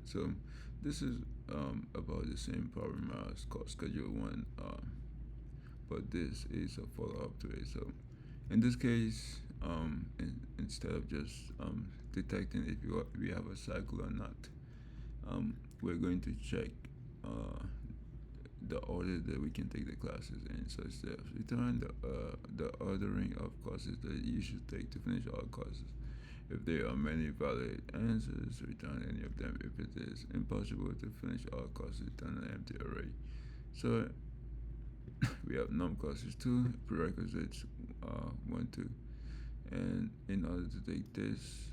So this is about the same problem as cost schedule one, but this is a follow-up to it. So in this case, instead of just detecting if we have a cycle or not, we're going to check uh, the order that we can take the classes in. So instead of return the ordering of courses that you should take to finish all courses. If there are many valid answers, return any of them. If it is impossible to finish all courses, return an empty array. So we have num courses 2, prerequisites 1, 2. And in order to take this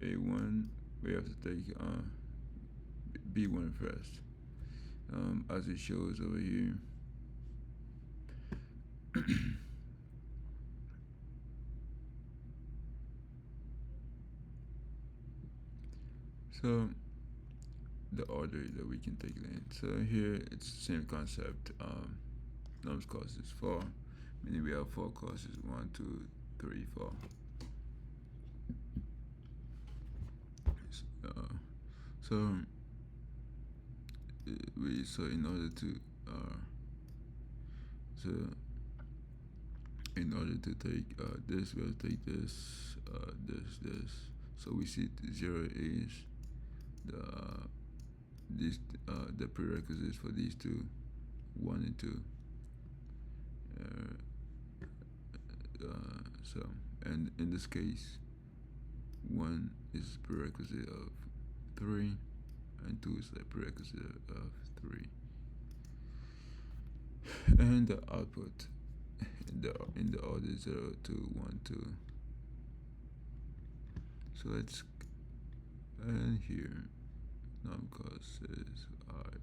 A1, we have to take B1 first. As it shows over here. So the order that we can take it in. So here it's the same concept. Nums courses 4, meaning we have 4 courses 1, 2, 3, 4. So so in order to so in order to take this, we'll take this, this. So we see 0 is the prerequisites for these two, 1 and 2. So and in this case, 1 is prerequisite of 3, and 2 is a prerequisite of 3. And the output in the order 0, 2, 1, 2. So let's and here num cost is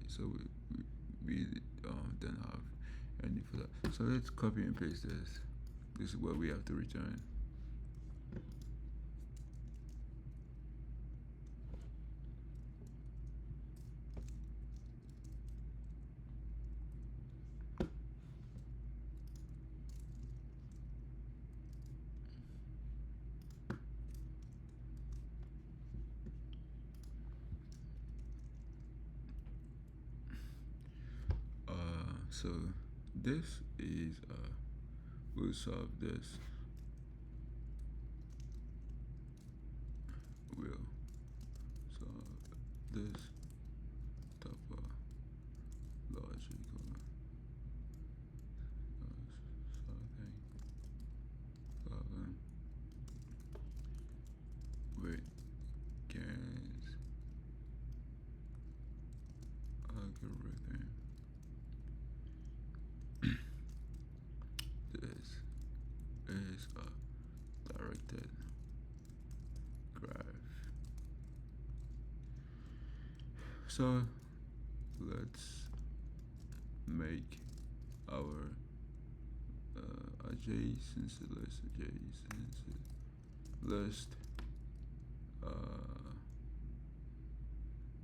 so we don't have any for that. So let's copy and paste this. This is what we have to return. So this is we'll solve this. We'll solve this topological solving with Kahn's algorithm. This is a directed graph. So let's make our adjacent list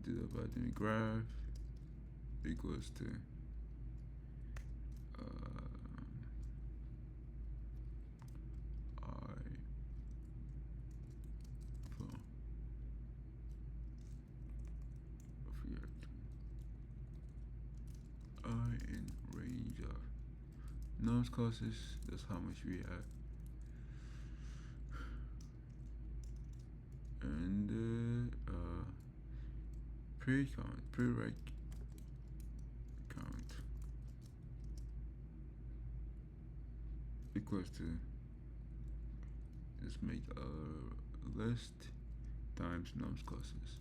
dividing graph equals to I in range of nums courses. That's how much we have. And prereq count equals to, let's make a list times nums courses.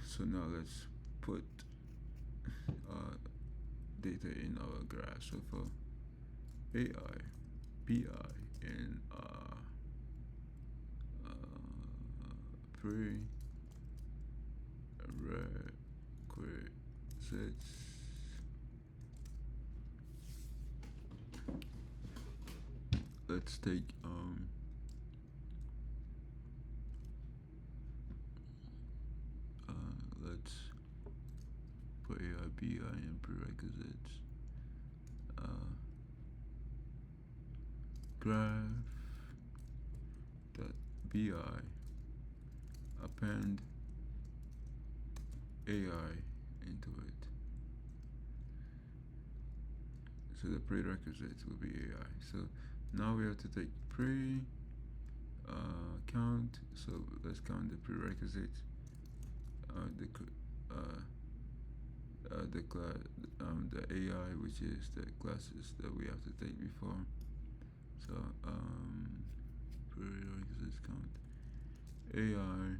So now let's put data in our graph. So for AI, BI, and prerequisites, let's take let's put AI, BI, and prerequisites graph bi append AI into it. So the prerequisites will be AI. So now we have to take count. So let's count the prerequisites. The the AI, which is the classes that we have to take before. So prerequisites count AI.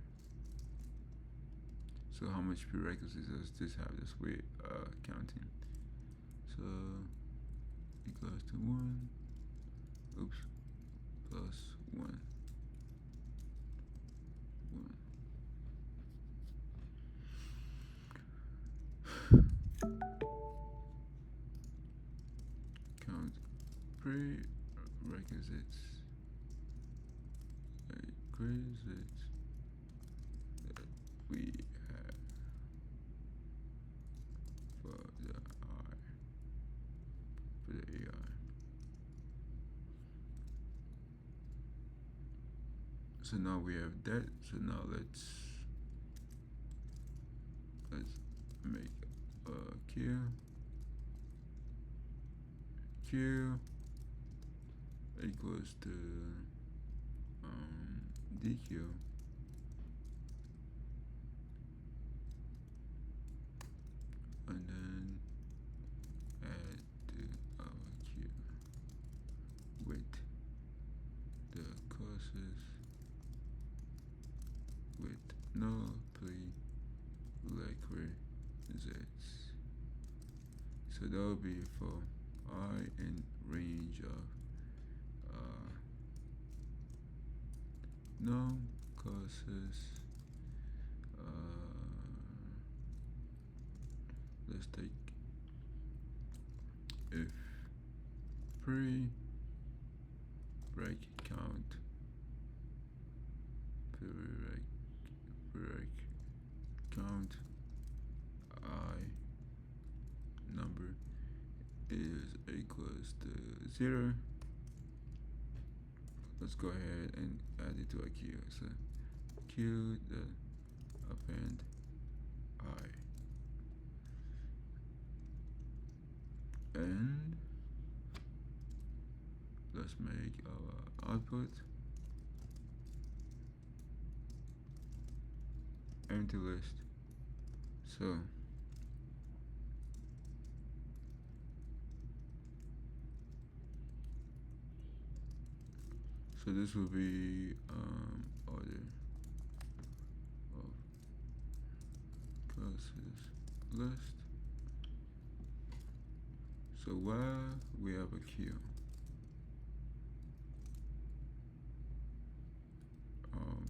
So how much prerequisites does this have? This way counting. So equals to 1. Oops. Plus 1. 1. Count prerequisites. Requisites that we have for the AI. So now we have that. So now let's make Q equals to DQ and then add to our Q with the causes with no prerequisites. So that will be for I in range of no causes. Let's take if break count break count I number is equals to 0. Let's go ahead and add it to a queue. So queue the append I and let's make our output empty list. So this will be order of classes list. So while we have a queue,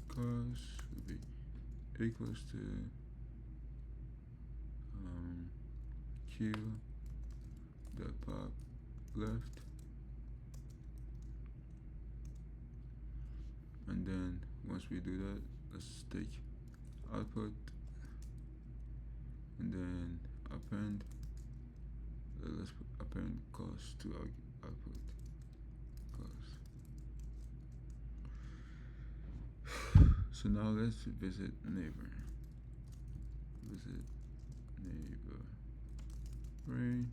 cost will be equals to q the pop left, and then once we do that, let's take output and then append. Let's append cost to our output cost. So now let's visit neighbor. Visit neighbor. Ray.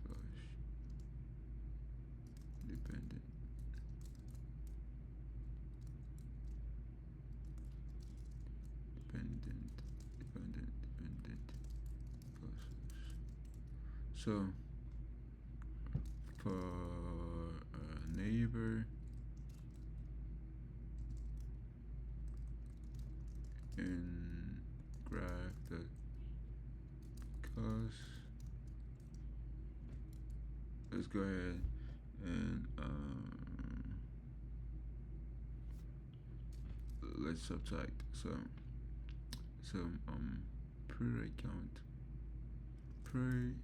Slash dependent. Dependent classes. So for neighbor in graph the cost, let's go ahead and let's subtract some pre-reg count, pre-reg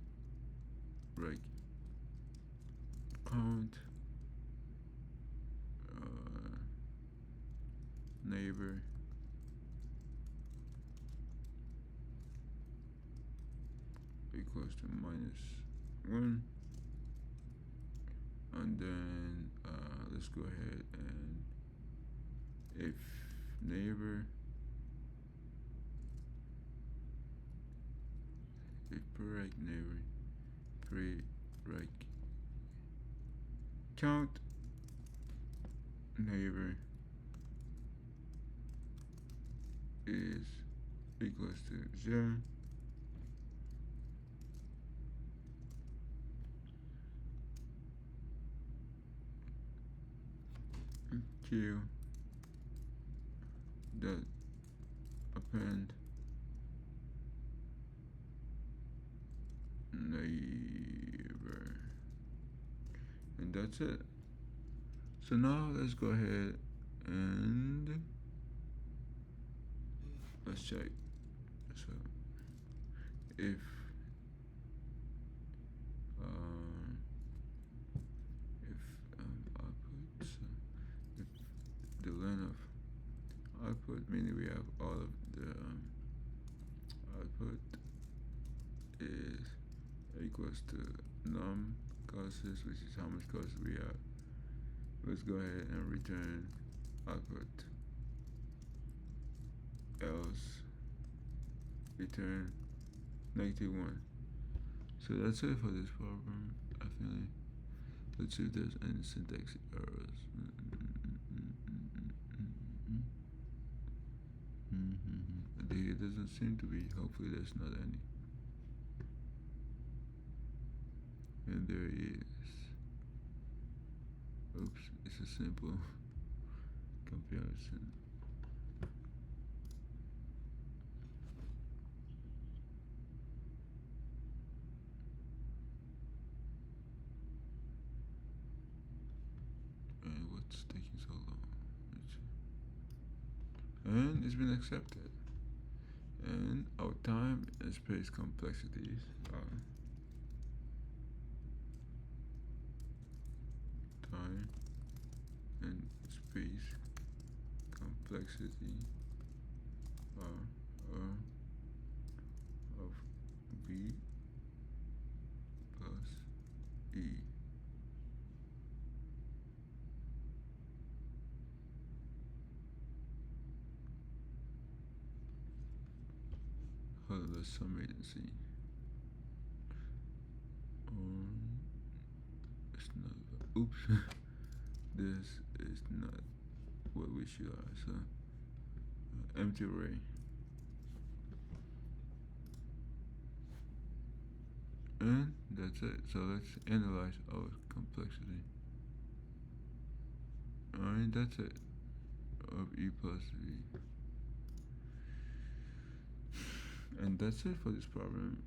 count neighbor equals to -1, and then let's go ahead and if neighbor, if pre neighbor, pre count neighbor is equals to 0, q dot append neighbor, and that's it. So now let's go ahead and let's check. So if output, so if the length of output, meaning we have all of the output is equals to num costs, which is how much cost we have. Let's go ahead and return output, else return -1. So that's it for this problem. I think. Let's see if there's any syntax errors. There doesn't seem to be. Hopefully there's not any. And there is. Oops, it's a simple comparison. And what's taking so long? And it's been accepted. And our time and space complexities are time and space complexity are of b plus e. Hold on, let's summate and see. It's not. Oops. This is not what we should are. So empty array. And that's it. So let's analyze our complexity. Alright, that's it. Of e plus v. And that's it for this problem.